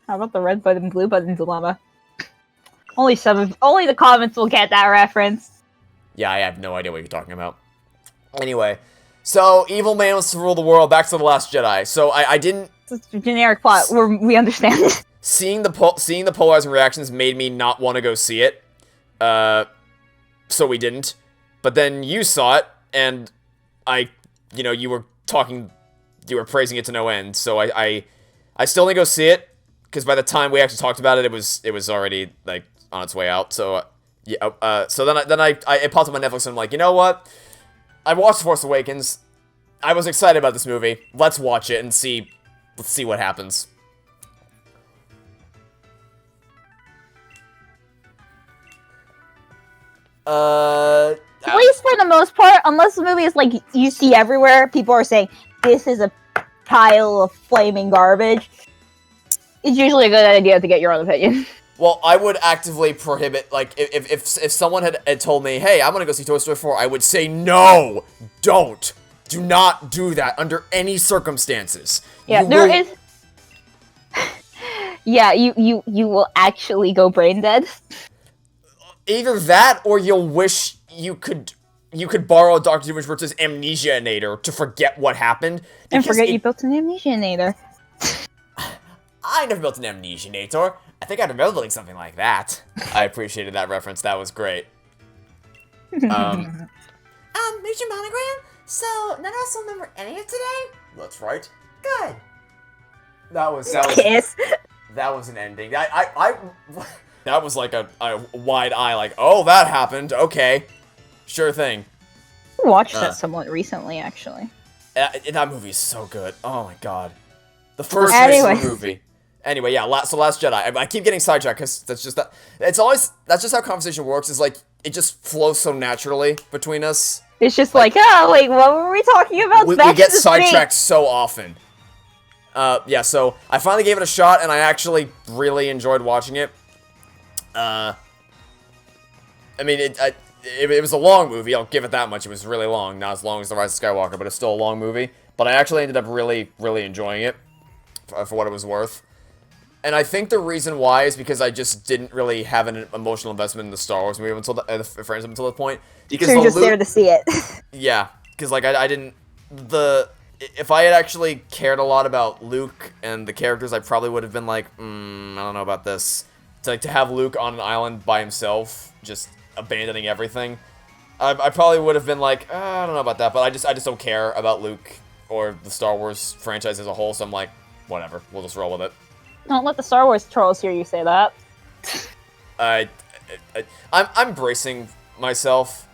How about the red button, blue button dilemma? Only the comments will get that reference. Yeah, I have no idea what you're talking about. Anyway, so evil man wants to rule the world. Back to The Last Jedi. So I didn't. It's a generic plot. We understand it. Seeing the polarizing reactions made me not want to go see it. So we didn't. But then you saw it, and you were praising it to no end. So I still didn't go see it because by the time we actually talked about it, it was already like on its way out. So yeah. So then it popped up on Netflix, and I'm like, you know what? I watched Force Awakens. I was excited about this movie. Let's watch it and see. Let's see what happens. At least for the most part, unless the movie is like you see everywhere, people are saying this is a pile of flaming garbage. It's usually a good idea to get your own opinion. Well, I would actively prohibit, like, if someone had told me, hey, I'm gonna go see Toy Story 4, I would say, no, don't. Do not do that under any circumstances. Yeah, Yeah, you will actually go brain dead. Either that, or you'll wish you could borrow Dr. Doomsworth's Amnesianator to forget what happened. And forget you built an Amnesianator. I never built an Amnesianator. I think I remember building something like that. I appreciated that reference. That was great. Major Monogram? So, none of us remember any of today? That's right. Good. That was Kiss. That was an ending. That was like a wide eye, like, oh, that happened. Okay. Sure thing. I watched that somewhat recently, actually. That movie is so good. Oh my god. The first movie. Anyway, yeah, so Last Jedi. I keep getting sidetracked because that's just how conversation works, is like, it just flows so naturally between us. It's just like, oh, wait, what were we talking about? We get sidetracked so often. Yeah, so I finally gave it a shot, and I actually really enjoyed watching it. I mean, it was a long movie, I'll give it that much. It was really long, not as long as The Rise of Skywalker, but it's still a long movie. But I actually ended up really, really enjoying it, for what it was worth. And I think the reason why is because I just didn't really have an emotional investment in the Star Wars movie until the franchise until that point. Because so you're just there to see it. Yeah, because like I didn't if I had actually cared a lot about Luke and the characters, I probably would have been like, I don't know about this. To have Luke on an island by himself, just abandoning everything, I probably would have been like, I don't know about that. But I just don't care about Luke or the Star Wars franchise as a whole. So I'm like, whatever, we'll just roll with it. Don't let the Star Wars trolls hear you say that. I'm bracing myself,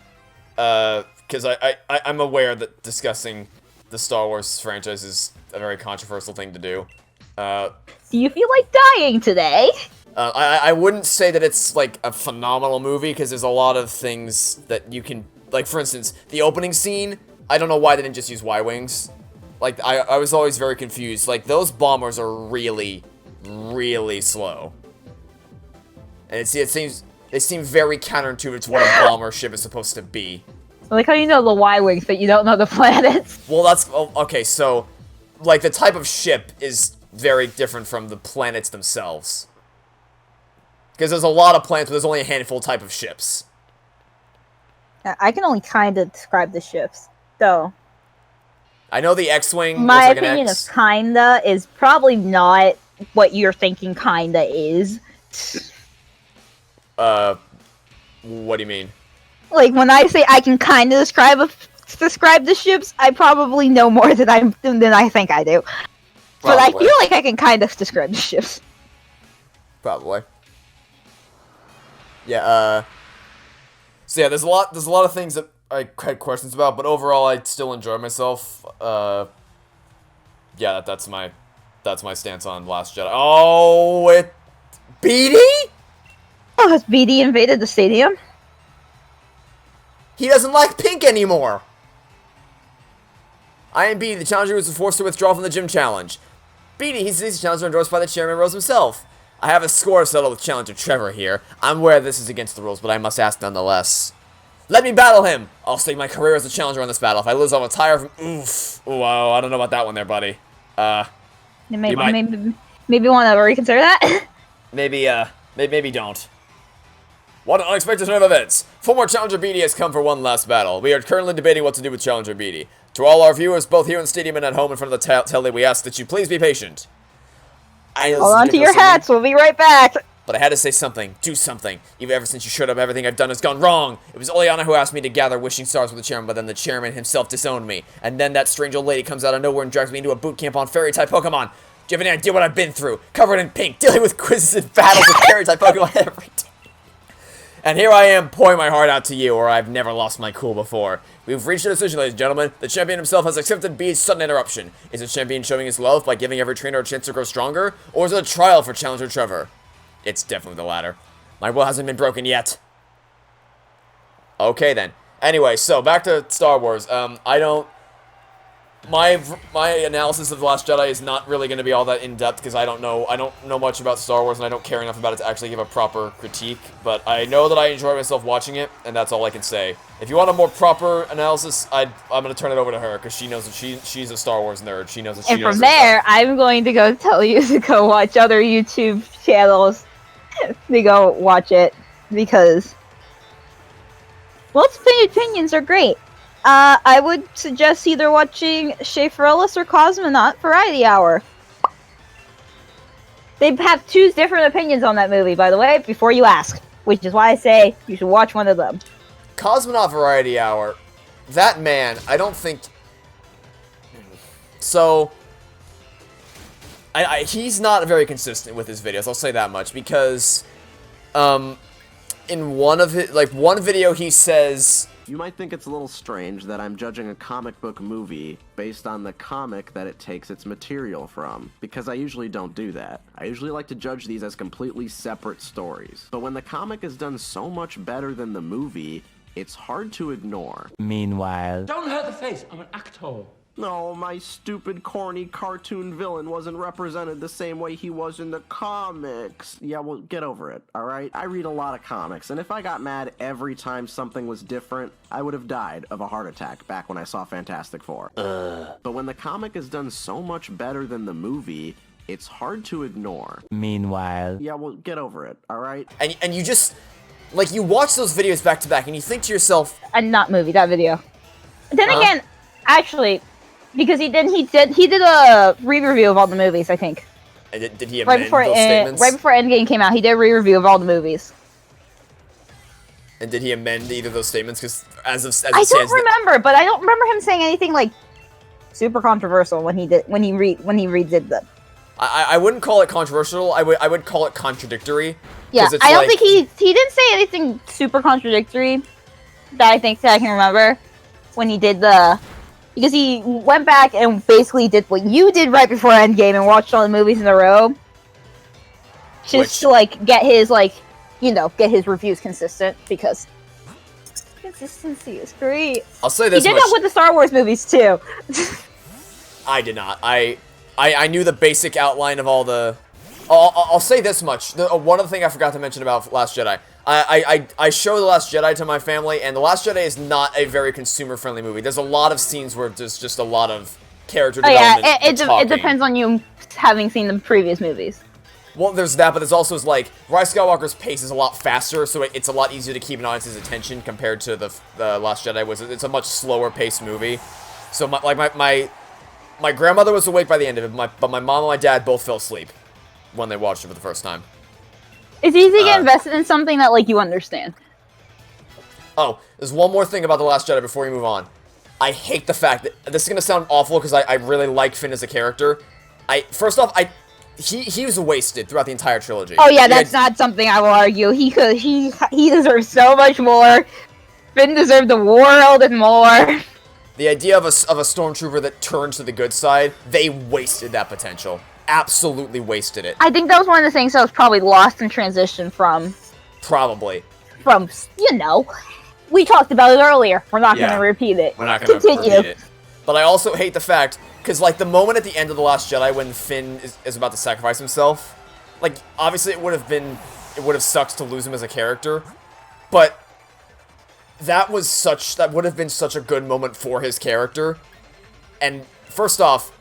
because I'm aware that discussing the Star Wars franchise is a very controversial thing to do. Do you feel like dying today? I wouldn't say that it's like a phenomenal movie, because there's a lot of things that you can, like, for instance, the opening scene, I don't know why they didn't just use Y-Wings. Like, I was always very confused. Like, those bombers are really, really slow. And they seem very counterintuitive to what a bomber ship is supposed to be. I like how you know the Y-Wings, but you don't know the planets. Well, okay, so, like, the type of ship is very different from the planets themselves. Because there's a lot of planets, but there's only a handful type of ships. I can only kind of describe the ships, though. I know the X-Wing. My opinion of kinda is probably not what you're thinking kinda is. What do you mean? Like, when I say I can kinda describe the ships, I probably know more than I think I do. Probably. But I feel like I can kind of describe the ships. Probably. Yeah, so yeah, there's a lot of things that I had questions about, but overall I still enjoy myself. Yeah, that's my stance on Last Jedi. Oh, BD? Oh, has BD invaded the stadium? He doesn't like pink anymore! I am BD, the challenger who was forced to withdraw from the gym challenge. BD, he's the challenger endorsed by the chairman Rose himself. I have a score to settle with challenger Trevor here. I'm aware this is against the rules, but I must ask nonetheless. Let me battle him! I'll stake my career as a challenger on this battle. If I lose, I'll retire from— Oof. Ooh, I don't know about that one there, buddy. Maybe maybe want to reconsider that. Maybe don't. What an unexpected turn of events! Former Challenger BD has come for one last battle. We are currently debating what to do with Challenger BD. To all our viewers, both here in the stadium and at home in front of the telly, we ask that you please be patient. Hold on to your hats, we'll be right back. But I had to say something, do something. Even ever since you showed up, everything I've done has gone wrong. It was Oleana who asked me to gather wishing stars with the chairman, but then the chairman himself disowned me. And then that strange old lady comes out of nowhere and drags me into a boot camp on fairy-type Pokemon. Do you have any idea what I've been through? Covered in pink, dealing with quizzes and battles with fairy-type Pokemon every day. And here I am, pouring my heart out to you, or I've never lost my cool before. We've reached a decision, ladies and gentlemen. The champion himself has accepted B's sudden interruption. Is the champion showing his love by giving every trainer a chance to grow stronger? Or is it a trial for Challenger Trevor? It's definitely the latter. My will hasn't been broken yet. Okay, then. Anyway, so, back to Star Wars. My analysis of The Last Jedi is not really going to be all that in-depth because I don't know much about Star Wars and I don't care enough about it to actually give a proper critique, but I know that I enjoy myself watching it, and that's all I can say. If you want a more proper analysis, I'm going to turn it over to her because she knows that she's a Star Wars nerd. She knows that she knows. And from there, I'm going to go tell you to go watch other YouTube channels to go watch it because, well, opinions are great. I would suggest either watching Schaefer-Ellis or Cosmonaut Variety Hour. They have two different opinions on that movie, by the way, before you ask. Which is why I say you should watch one of them. Cosmonaut Variety Hour. That man, I don't think... So... he's not very consistent with his videos, I'll say that much, because... in one of his... one video he says... You might think it's a little strange that I'm judging a comic book movie based on the comic that it takes its material from, because I usually don't do that. I usually like to judge these as completely separate stories. But when the comic is done so much better than the movie, it's hard to ignore. Meanwhile... Don't hurt the face, I'm an actor. No, my stupid, corny cartoon villain wasn't represented the same way he was in the comics. Yeah, well, get over it, alright? I read a lot of comics, and if I got mad every time something was different, I would have died of a heart attack back when I saw Fantastic Four. But when the comic is done so much better than the movie, it's hard to ignore. Meanwhile... Yeah, well, get over it, alright? And you just... you watch those videos back to back, and you think to yourself... Not movie, that video. Then again, actually... Because he did a re-review of all the movies, I think. And did he amend those statements? Right before Endgame came out, he did a re-review of all the movies. And did he amend either of those statements? Because I don't remember, but I don't remember him saying anything super controversial when he redid them. I wouldn't call it controversial. I would call it contradictory. Yeah, I don't think he didn't say anything super contradictory that I can remember when he did the. Because he went back and basically did what you did right before Endgame and watched all the movies in a row. Just to, get his, get his reviews consistent, because consistency is great. I'll say this much. He did that with the Star Wars movies, too. I did not. I knew the basic outline of all the... I'll say this much. One other thing I forgot to mention about Last Jedi. I show The Last Jedi to my family, and The Last Jedi is not a very consumer-friendly movie. There's a lot of scenes where there's just a lot of character development. It depends on you having seen the previous movies. Well, there's that, but there's also Rise of Skywalker's pace is a lot faster, so it's a lot easier to keep an audience's attention compared to the Last Jedi. It's a much slower-paced movie. So my grandmother was awake by the end of it, but my mom and my dad both fell asleep when they watched it for the first time. It's easy to get invested in something that, you understand. Oh, there's one more thing about The Last Jedi before we move on. I hate the fact that... This is going to sound awful because I really like Finn as a character. First off, he was wasted throughout the entire trilogy. Oh yeah, that's not something I will argue. He deserves so much more. Finn deserved the world and more. The idea of a stormtrooper that turns to the good side, they wasted that potential. Absolutely wasted it. I think that was one of the things that was probably lost in transition from... Probably. From, we talked about it earlier. We're not going to repeat it. We're not going to repeat it. But I also hate the fact, because, the moment at the end of The Last Jedi when Finn is about to sacrifice himself, obviously it would have sucked to lose him as a character, but that would have been such a good moment for his character. And first off,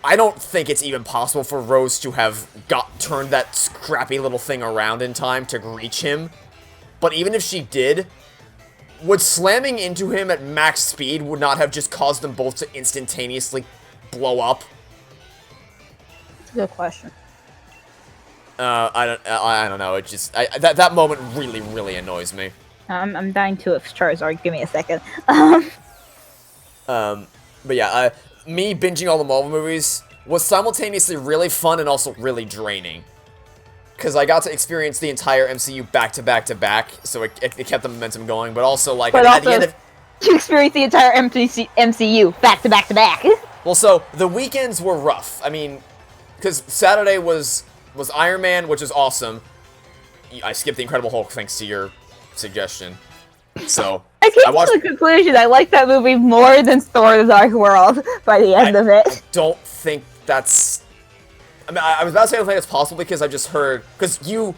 I don't think it's even possible for Rose to have turned that scrappy little thing around in time to reach him. But even if she did, would slamming into him at max speed would not have just caused them both to instantaneously blow up? That's a good question. I don't know. It just that moment really, really annoys me. I'm dying to if Charizard. Give me a second. But yeah, me binging all the Marvel movies was simultaneously really fun and also really draining. Because I got to experience the entire MCU back to back to back, so it kept the momentum going, but also, like, at the end of... to experience the entire MCU back to back to back. Well, so, the weekends were rough. I mean, because Saturday was Iron Man, which is awesome. I skipped the Incredible Hulk thanks to your suggestion. So... I came to the conclusion I like that movie more than Thor: The Dark World by the end of it. I don't think that's... I mean, I was about to say I don't think it's possible because I just heard... Because you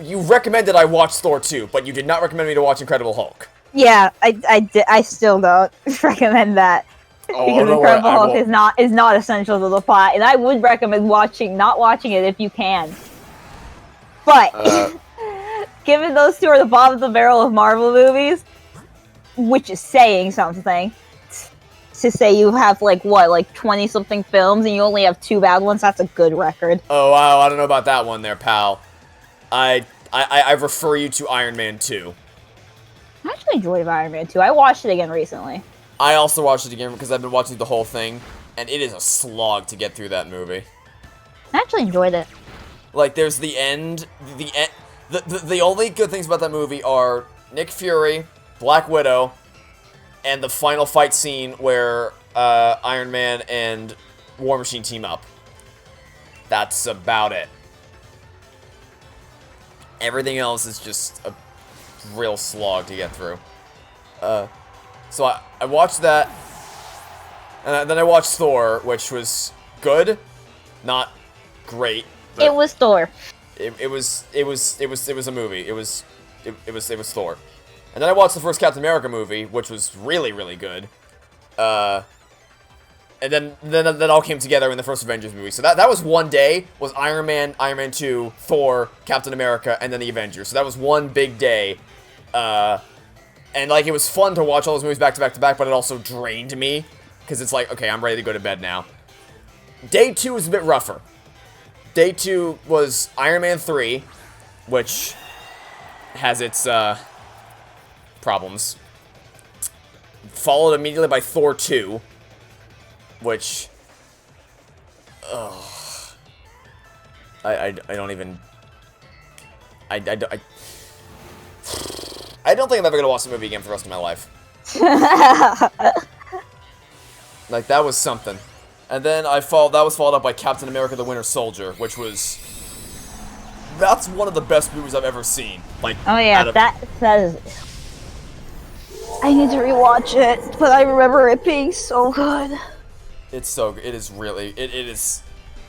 recommended I watch Thor 2, but you did not recommend me to watch Incredible Hulk. Yeah, I still don't recommend that. Because Incredible Hulk is not essential to the plot, and I would recommend not watching it if you can. But... given those two are the bottom of the barrel of Marvel movies, which is saying something, to say you have, like, 20-something films and you only have 2 bad ones, that's a good record. Oh, wow, I don't know about that one there, pal. I refer you to Iron Man 2. I actually enjoyed Iron Man 2. I watched it again recently. I also watched it again because I've been watching the whole thing, and it is a slog to get through that movie. I actually enjoyed it. Like, there's the end... The only good things about that movie are Nick Fury, Black Widow, and the final fight scene where Iron Man and War Machine team up. That's about it. Everything else is just a real slog to get through. So I watched that, and then I watched Thor, which was good, not great. It was Thor. It was a movie. It was Thor. And then I watched the first Captain America movie, which was really, really good. And then that all came together in the first Avengers movie. So that was one day, was Iron Man 2, Thor, Captain America, and then the Avengers. So that was one big day. And, like, it was fun to watch all those movies back to back to back, but it also drained me. Because it's like, okay, I'm ready to go to bed now. Day 2 was a bit rougher. Day 2 was Iron Man 3, which has its problems. Followed immediately by Thor 2, which... I don't even... I don't think I'm ever gonna watch the movie again for the rest of my life. Like, that was something. And then that was followed up by Captain America: The Winter Soldier, which was... That's one of the best movies I've ever seen. Like, oh yeah, that is... I need to rewatch it, but I remember it being so good. It's so good. It is really... It is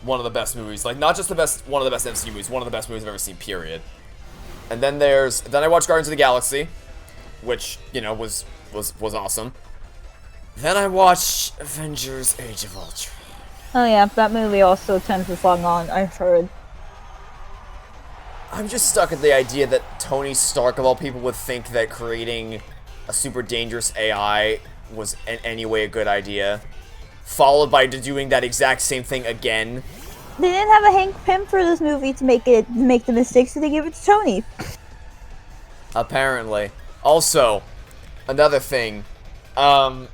one of the best movies. Like, not just one of the best MCU movies, one of the best movies I've ever seen, period. And then then I watched Guardians of the Galaxy, which, you know, was awesome. Then I watched Avengers: Age of Ultron. Oh yeah, that movie also tends to slog on, I've heard. I'm just stuck at the idea that Tony Stark, of all people, would think that creating a super dangerous AI was in any way a good idea. Followed by doing that exact same thing again. They didn't have a Hank Pym for this movie to make the mistakes, so they gave it to Tony. Apparently. Also, another thing. So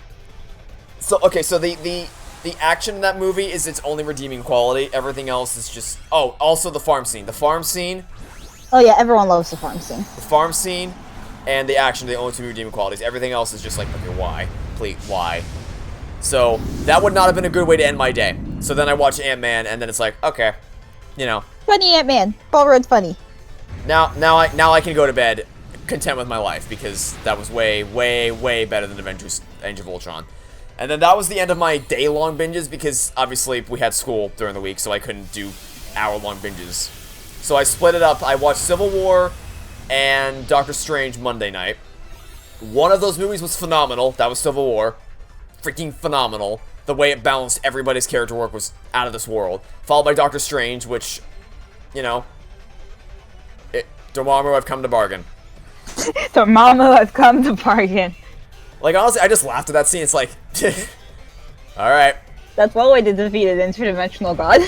the action in that movie is its only redeeming quality. Everything else is just... Oh, also the farm scene. The farm scene... Oh yeah, everyone loves the farm scene. The farm scene and the action are the only two redeeming qualities. Everything else is just like, okay, why? Please, why? So, that would not have been a good way to end my day. So then I watch Ant-Man, and then it's like, okay, you know. Funny Ant-Man. Ballroad's funny. Now I can go to bed content with my life, because that was way, way, way better than Avengers: Age of Ultron. And then that was the end of my day-long binges, because obviously we had school during the week, so I couldn't do hour-long binges. So I split it up. I watched Civil War and Doctor Strange Monday night. One of those movies was phenomenal. That was Civil War. Freaking phenomenal. the way it balanced everybody's character work was out of this world. Followed by Doctor Strange, which, you know, Dormammu, I've come to bargain. Dormammu, I've come to bargain. Like, honestly, I just laughed at that scene. It's like, alright. That's one way to defeat an interdimensional god.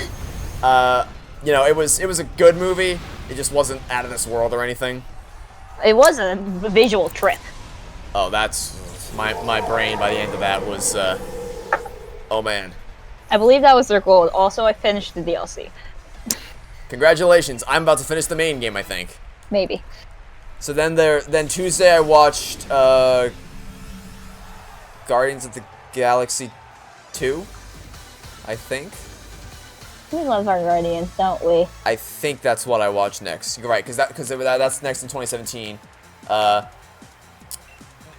You know, it was a good movie. It just wasn't out of this world or anything. It was a visual trip. Oh, that's... My brain by the end of that was, oh man. I believe that was their goal. Also, I finished the DLC. Congratulations. I'm about to finish the main game, I think. Maybe. So then Tuesday I watched, Guardians of the Galaxy 2, I think. We love our Guardians, don't we? I think that's what I watched next. You're right, because that's next in 2017.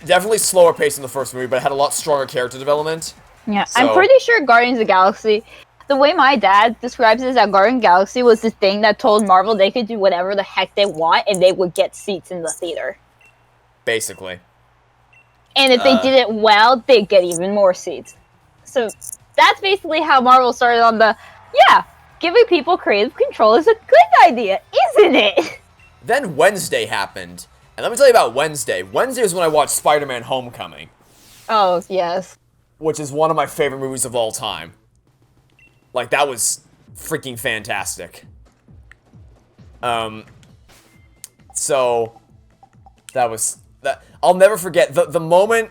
Definitely slower pace than the first movie, but it had a lot stronger character development. Yeah, So- I'm pretty sure Guardians of the Galaxy, the way my dad describes it is that Guardians of the Galaxy was the thing that told Marvel they could do whatever the heck they want and they would get seats in the theater. Basically. And if they did it well, they'd get even more seats. So that's basically how Marvel started on the, yeah, giving people creative control is a good idea, isn't it? Then Wednesday happened. And let me tell you about Wednesday. Wednesday is when I watched Spider-Man Homecoming, Oh, yes. which is one of my favorite movies of all time. Like, that was freaking fantastic. So that was that. I'll never forget the moment.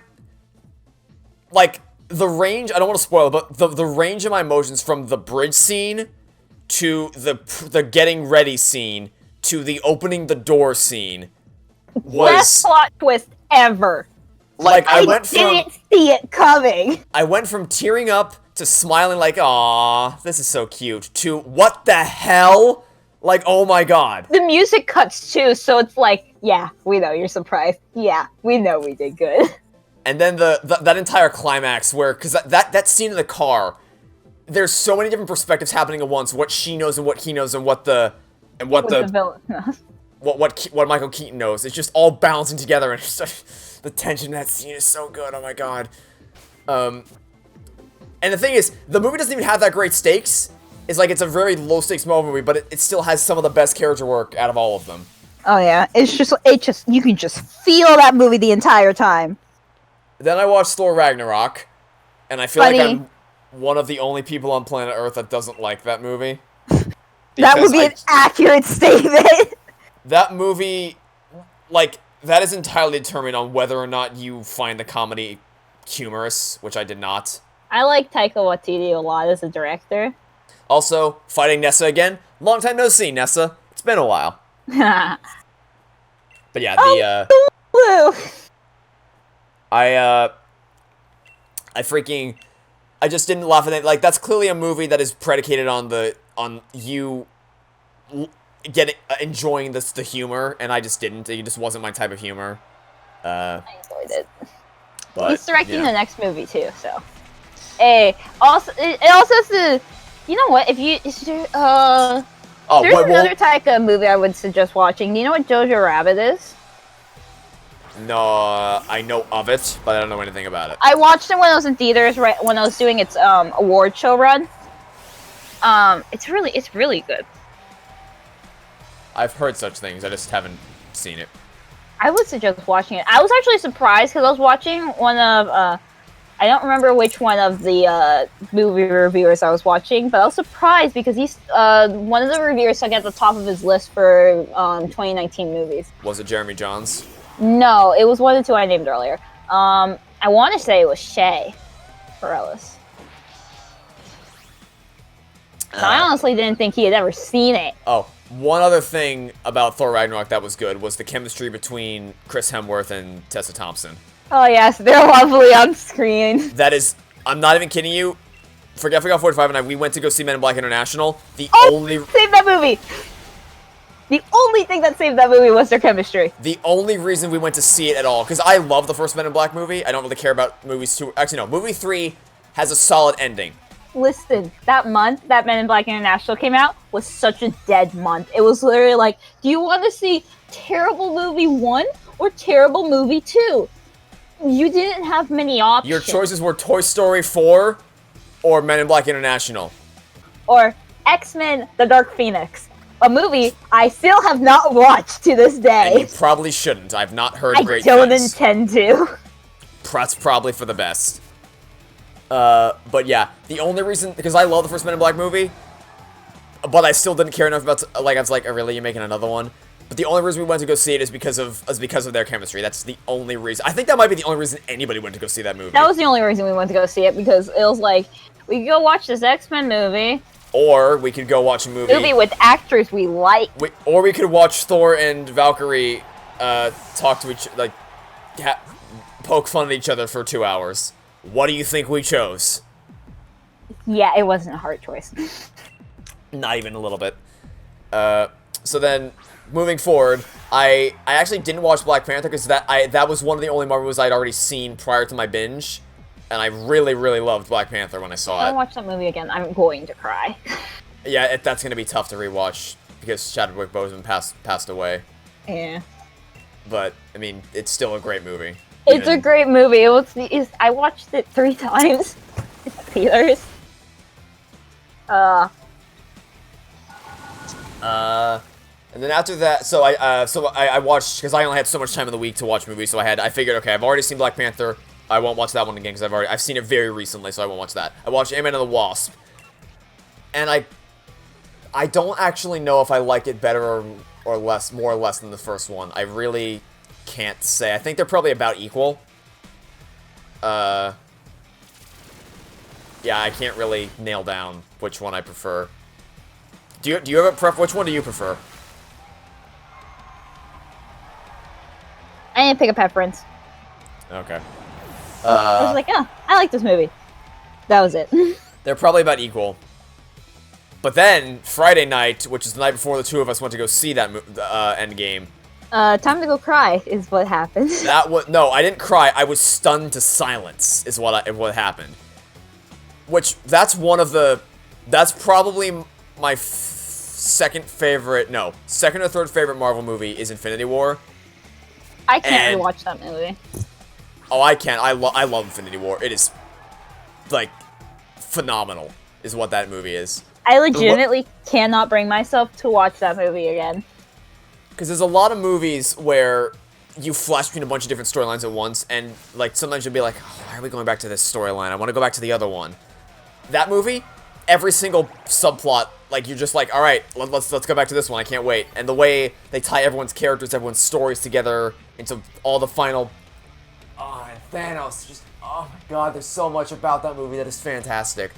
Like the range. I don't want to spoil it, but the range of my emotions from the bridge scene to the getting ready scene to the opening the door scene Best was plot twist ever. like I didn't see it coming. I went from tearing up to smiling like, "Aw, this is so cute," to what the hell? Like, oh my god. The music cuts too, so it's like, yeah, we know you're surprised. Yeah, we know we did good. And then that entire climax where, because that scene in the car, there's so many different perspectives happening at once. What she knows and what he knows and what the villain knows. what Michael Keaton knows. It's just all balancing together, and it's just, the tension in that scene is so good. Oh my god. And the thing is, the movie doesn't even have that great stakes. It's like it's a very low stakes Marvel movie, but it still has some of the best character work out of all of them. Oh yeah, it just you can just feel that movie the entire time. Then I watched Thor Ragnarok, and I feel Funny. like I'm one of the only people on planet Earth that doesn't like that movie. That would Because be an accurate statement. that movie, like, that is entirely determined on whether or not you find the comedy humorous, which I did not. I like Taika Waititi a lot as a director. Also, fighting Nessa again. Long time no see, Nessa. It's been a while. But yeah, Woo! I just didn't laugh at it. Like, that's clearly a movie that is predicated on you enjoying the humor, and I just didn't. It just wasn't my type of humor. I enjoyed it. But, He's directing yeah. the next movie too, so. Hey, also it also has to. You know what? If you there's another Taika movie I would suggest watching. Do you know what Jojo Rabbit is? No, I know of it, but I don't know anything about it. I watched it when I was in theaters, right when I was doing its award show run. It's really good. I've heard such things. I just haven't seen it. I would suggest watching it. I was actually surprised because I was watching one of I don't remember which one of the movie reviewers I was watching, but I was surprised because he's one of the reviewers stuck at the top of his list for 2019 movies. Was it Jeremy Johns? No, it was one of the two I named earlier. I want to say it was Shay Bareilles. I honestly didn't think he had ever seen it. Oh, one other thing about Thor Ragnarok that was good was the chemistry between Chris Hemsworth and Tessa Thompson. Oh yes, they're lovely on screen. That is, I'm not even kidding you. ForgetfulGal45 and I, we went to go see Men in Black International. Save that movie! The only thing that saved that movie was their chemistry. The only reason we went to see it at all, because I love the first Men in Black movie. I don't really care about movies 2. Actually, no. Movie 3 has a solid ending. Listen, that month that Men in Black International came out was such a dead month. It was literally like, do you want to see terrible movie 1 or terrible movie 2? You didn't have many options. Your choices were Toy Story 4 Or Men in Black International. Or X-Men: The Dark Phoenix, a movie I still have not watched to this day. And you probably shouldn't. I've not heard great things. I don't intend to. That's probably for the best. But yeah, the only reason, because I love the first Men in Black movie, but I still didn't care enough about, I was like, oh, really, you're making another one? But the only reason we went to go see it is because of their chemistry. That's the only reason. I think that might be the only reason anybody went to go see that movie. That was the only reason we went to go see it, because it was like, we could go watch this X-Men movie. Or we could go watch a movie with actors we like. Or we could watch Thor and Valkyrie talk to each, like, poke fun at each other for 2 hours. What do you think we chose? Yeah, it wasn't a hard choice. Not even a little bit. So then, moving forward, I actually didn't watch Black Panther because that was one of the only Marvel movies I'd already seen prior to my binge, and I really, really loved Black Panther when I saw it. If I watch that movie again, I'm going to cry. Yeah, that's gonna be tough to rewatch because Chadwick Boseman passed away. Yeah. But I mean, it's still a great movie. It's a great movie. I watched it 3 times in theaters. And then after that, so I watched, because I only had so much time in the week to watch movies, so I figured, okay, I've already seen Black Panther, I won't watch that one again, because I've seen it very recently, so I won't watch that. I watched Ant-Man and the Wasp, and I don't actually know if I like it better or less, more or less than the first one. I really can't say. I think they're probably about equal. Yeah, I can't really nail down which one I prefer. Do you have a which one do you prefer? I didn't pick a preference. Okay. I was like, oh, I like this movie. That was it. They're probably about equal. But then, Friday night, which is the night before the two of us went to go see that Endgame. Time to go cry is what happened. No, I didn't cry. I was stunned to silence is what happened. Which, that's probably my second or third favorite Marvel movie is Infinity War. I can't rewatch that movie. Oh, I can. I love Infinity War. It is, like, phenomenal, is what that movie is. I legitimately cannot bring myself to watch that movie again. Because there's a lot of movies where you flash between a bunch of different storylines at once, and, like, sometimes you'll be like, oh, why are we going back to this storyline? I want to go back to the other one. That movie, every single subplot, like, you're just like, alright, let's go back to this one, I can't wait. And the way they tie everyone's characters, everyone's stories together into all the final... Oh, and Thanos, just, oh my god, there's so much about that movie that is fantastic.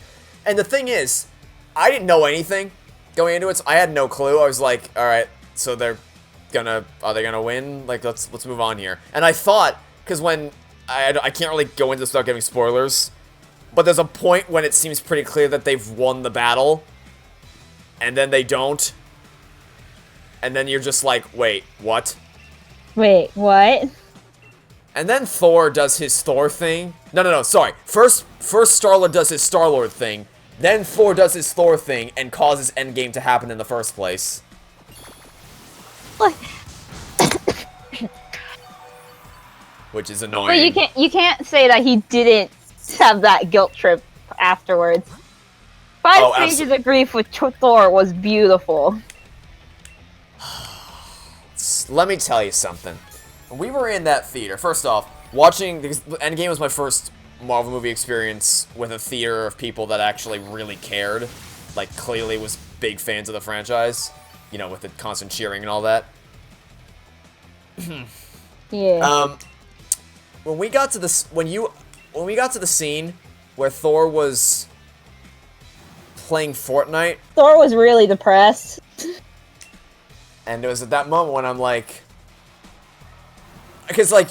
And the thing is, I didn't know anything going into it, so I had no clue. I was like, alright, so are they gonna win? Like, let's move on here. And I thought, because when, I can't really go into this without giving spoilers, but there's a point when it seems pretty clear that they've won the battle, and then they don't. And then you're just like, wait, what? Wait, what? And then Thor does his Thor thing. No, sorry. First Star-Lord does his Star-Lord thing, then Thor does his Thor thing and causes Endgame to happen in the first place. What? Which is annoying. But you can't say that he didn't have that guilt trip afterwards. 5 stages of grief with Thor was beautiful. Let me tell you something. When we were in that theater, first off, watching, because Endgame was my first Marvel movie experience with a theater of people that actually really cared. Like, clearly was big fans of the franchise. You know, with the constant cheering and all that. Yeah. When we got to the scene where Thor was playing Fortnite, Thor was really depressed. and it was at that moment when I'm like, because like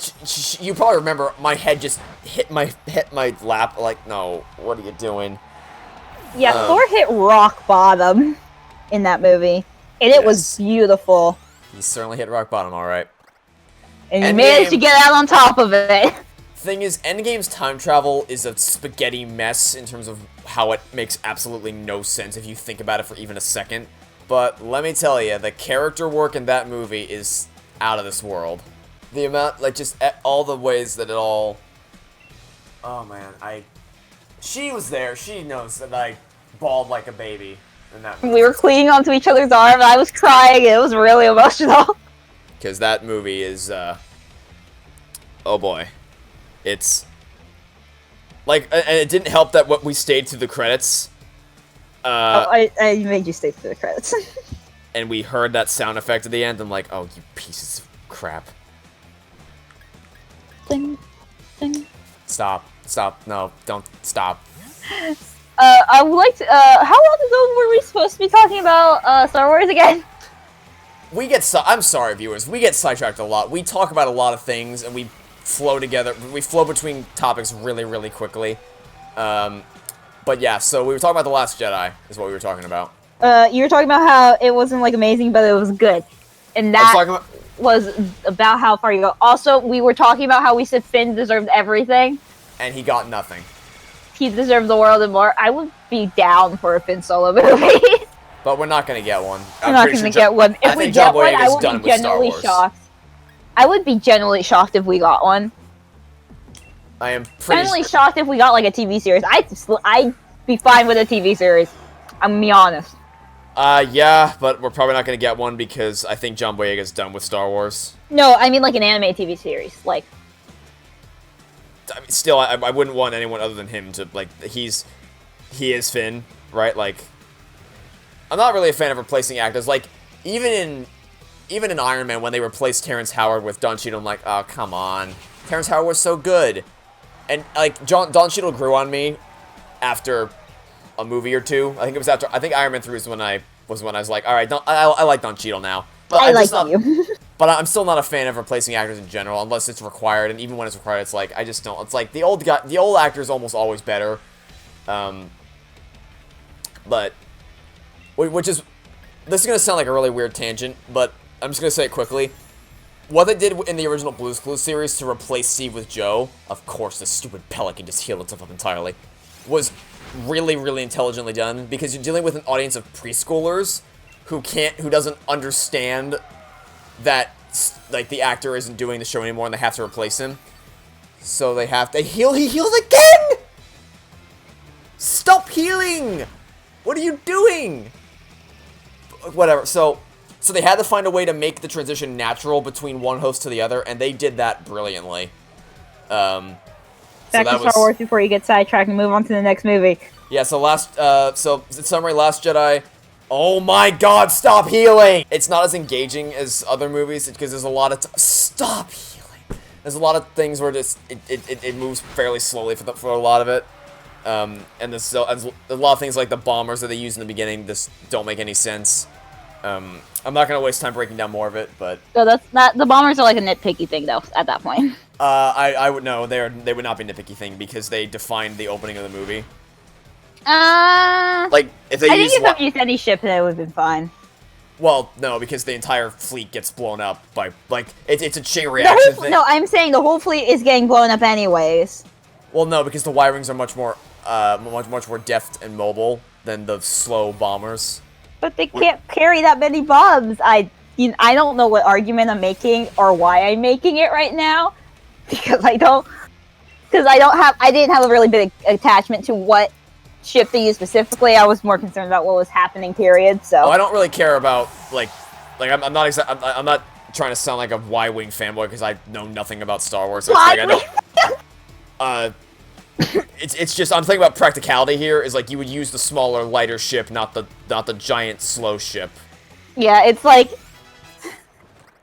you probably remember, my head just hit my lap. Like, no, what are you doing? Yeah, Thor hit rock bottom in that movie, and it was beautiful. He certainly hit rock bottom, all right. And he managed to get out on top of it. Thing is, Endgame's time travel is a spaghetti mess in terms of how it makes absolutely no sense if you think about it for even a second. But let me tell you, the character work in that movie is out of this world. The amount, like, just all the ways that it all... Oh, man, She was there. She knows that I bawled like a baby in that movie. We were clinging onto each other's arm, and I was crying. It was really emotional. Because that movie is, oh boy. It's, like, and it didn't help that we stayed through the credits. I made you stay through the credits. And we heard that sound effect at the end. I'm like, oh, you pieces of crap. Ding, ding. Stop. No, don't stop. I would like to, how long ago were we supposed to be talking about, Star Wars again? I'm sorry, viewers. We get sidetracked a lot. We talk about a lot of things, and we flow together. We flow between topics really, really quickly. But yeah, so we were talking about The Last Jedi, is what we were talking about. You were talking about how it wasn't, like, amazing, but it was good. And that was about how far you go. Also, we were talking about how we said Finn deserved everything. And he got nothing. He deserved the world and more. I would be down for a Finn Solo movie. But we're not going to get one. We're not going to get one. If we get one, I would be genuinely shocked. I would be genuinely shocked if we got one. I am pretty shocked if we got, like, a TV series. I'd be fine with a TV series. I'm gonna be honest. Yeah, but we're probably not going to get one because I think John Boyega's done with Star Wars. No, I mean, like, an anime TV series. Like, I mean, still, I wouldn't want anyone other than him to, like, he is Finn, right? Like, I'm not really a fan of replacing actors. Like, even in Iron Man, when they replaced Terrence Howard with Don Cheadle, I'm like, oh, come on. Terrence Howard was so good. And, like, Don Cheadle grew on me after a movie or two. I think Iron Man 3 was when I was like, all right, I like Don Cheadle now. But I like you. But I'm still not a fan of replacing actors in general, unless it's required. And even when it's required, it's like, I just don't. It's like the old actor is almost always better. But this is gonna sound like a really weird tangent, but I'm just gonna say it quickly. What they did in the original Blue's Clues series to replace Steve with Joe, of course, the stupid pelican just healed itself up entirely, was really, really intelligently done, because you're dealing with an audience of preschoolers who doesn't understand that, like, the actor isn't doing the show anymore and they have to replace him. So he heals again! Stop healing! What are you doing? Whatever, so they had to find a way to make the transition natural between one host to the other, and they did that brilliantly. Back to Star Wars before you get sidetracked and move on to the next movie. Yeah, so in summary, Last Jedi, oh my god, stop healing! It's not as engaging as other movies, because there's a lot of stop healing! There's a lot of things where just, it moves fairly slowly for a lot of it. And there's a lot of things like the bombers that they use in the beginning just don't make any sense. I'm not gonna waste time breaking down more of it, but so the bombers are like a nitpicky thing though at that point. I would know they would not be a nitpicky thing because they defined the opening of the movie. Like if they used any ship, that would have been fine. Well, no, because the entire fleet gets blown up by it's a chain reaction thing. No, I'm saying the whole fleet is getting blown up anyways. Well, no, because the Y-wings are much more deft and mobile than the slow bombers. But they can't carry that many bombs. I don't know what argument I'm making or why I'm making it right now, because I didn't have a really big attachment to what ship they used specifically. I was more concerned about what was happening. Period. So I don't really care about I'm not trying to sound like a Y-wing fanboy because I know nothing about Star Wars. So it's just I'm thinking about practicality here. Is like you would use the smaller, lighter ship, not the giant, slow ship. Yeah, it's like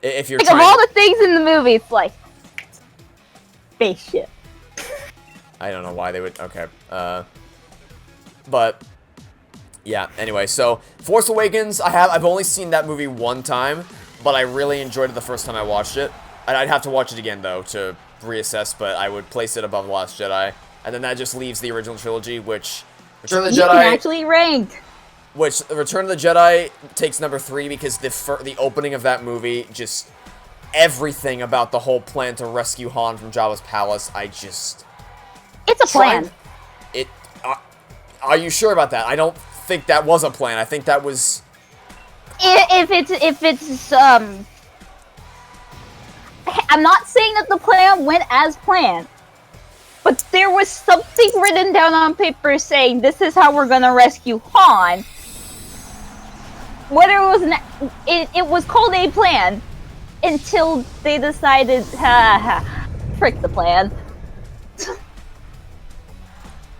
if you're of all the things in the movie, it's like spaceship. I don't know why they would. Okay, but yeah. Anyway, so Force Awakens, I've only seen that movie one time, but I really enjoyed it the first time I watched it. I'd have to watch it again though to reassess, but I would place it above The Last Jedi. And then that just leaves the original trilogy, which Return of the Jedi actually ranked. Which Return of the Jedi takes number 3 because the opening of that movie, just everything about the whole plan to rescue Han from Jabba's palace, it's a plan. Are you sure about that? I don't think that was a plan. I think that was. If it's I'm not saying that the plan went as planned. But there was something written down on paper saying this is how we're gonna rescue Han. Whether it was it was called a plan until they decided, frick the plan.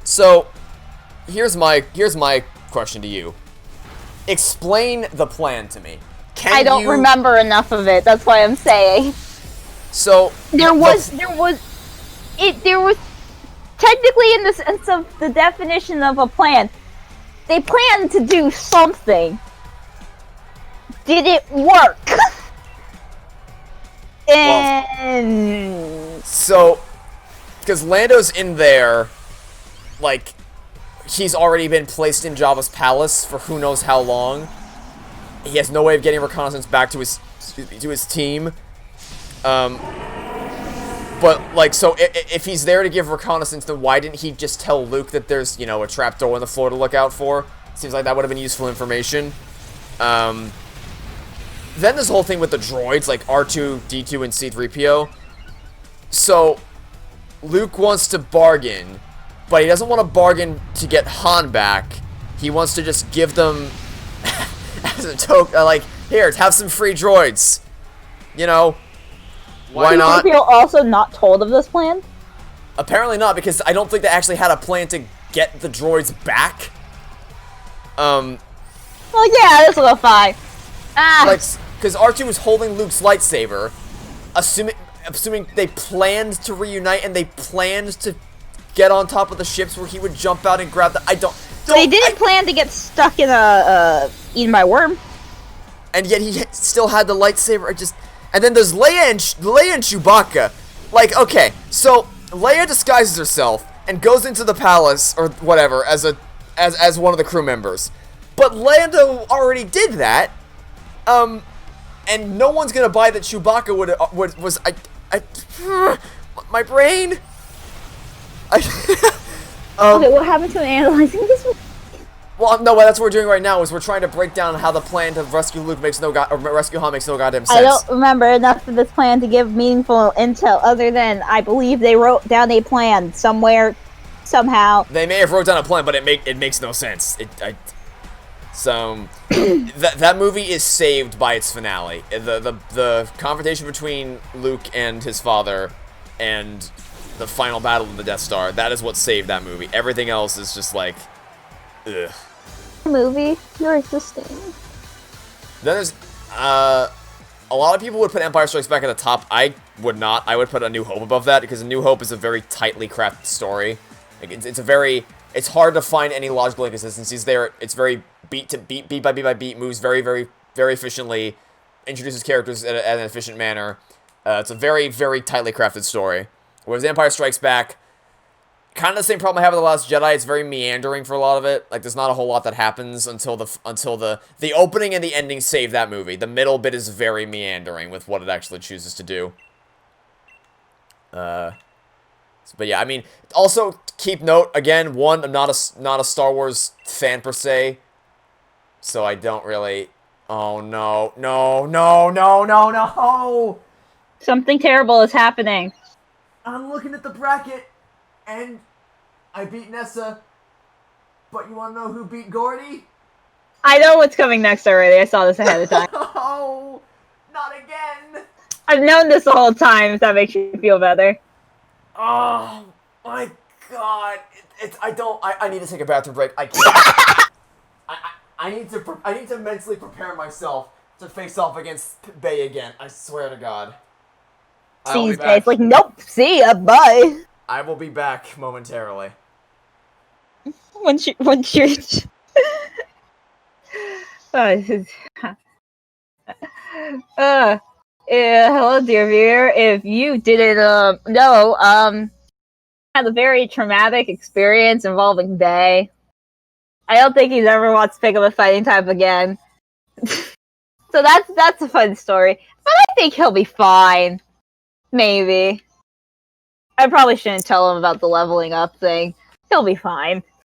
So, here's my question to you. Explain the plan to me. I don't remember enough of it. That's why I'm saying. So there was technically, in the sense of the definition of a plan, they planned to do something. Did it work? And so, because Lando's in there, like, he's already been placed in Jabba's palace for who knows how long. He has no way of getting reconnaissance back to his team. But, like, so if he's there to give reconnaissance, then why didn't he just tell Luke that there's, you know, a trapdoor on the floor to look out for? Seems like that would have been useful information. Then this whole thing with the droids, like R2, D2, and C-3PO. So, Luke wants to bargain, but he doesn't want to bargain to get Han back. He wants to just give them, as a token, like, here, have some free droids. You know, why not? C-3PO also not told of this plan? Apparently not, because I don't think they actually had a plan to get the droids back. Well, yeah, this will go fine. Like, because R2 was holding Luke's lightsaber, assuming they planned to reunite and they planned to get on top of the ships where he would jump out and grab the. They didn't plan to get stuck in a eaten by worm. And yet he still had the lightsaber. And then there's Leia and Chewbacca. Like, okay, so Leia disguises herself and goes into the palace or whatever as one of the crew members. But Lando already did that. And no one's gonna buy that Chewbacca was my brain. Okay, what happened to analyzing this one? Well, no, that's what we're doing right now. Is we're trying to break down how the plan to rescue Luke rescue Han makes no goddamn sense. I don't remember enough of this plan to give meaningful intel, other than I believe they wrote down a plan somewhere, somehow. They may have wrote down a plan, but it makes no sense. So that movie is saved by its finale. The confrontation between Luke and his father, and the final battle in the Death Star. That is what saved that movie. Everything else is just like, ugh. Movie, you're existing. Then there's a lot of people would put Empire Strikes Back at the top. I would not. I would put A New Hope above that, because A New Hope is a very tightly crafted story. Like, it's hard to find any logical inconsistencies there. It's very beat by beat, moves very, very, very efficiently, introduces characters at an efficient manner. It's a very, very tightly crafted story. Whereas Empire Strikes Back, kind of the same problem I have with The Last Jedi. It's very meandering for a lot of it. Like, there's not a whole lot that happens until the opening and the ending save that movie. The middle bit is very meandering with what it actually chooses to do. But yeah, I mean, also keep note again. One, I'm not a Star Wars fan per se, so I don't really. Oh no! Something terrible is happening. I'm looking at the bracket, and I beat Nessa. But you want to know who beat Gordy? I know what's coming next already. I saw this ahead of time. Oh, not again! I've known this the whole time. If that makes you feel better. Oh my god! I need to take a bathroom break. I can't. I need to mentally prepare myself to face off against Bay again. I swear to God. Sees Bay. It's like, nope. See ya. Bye. I will be back momentarily. Once you're. Hello, dear viewer. If you didn't know, had a very traumatic experience involving Bay. I don't think he's ever wants to pick up a fighting type again. So that's a fun story. But I think he'll be fine. Maybe. I probably shouldn't tell him about the leveling up thing. He'll be fine.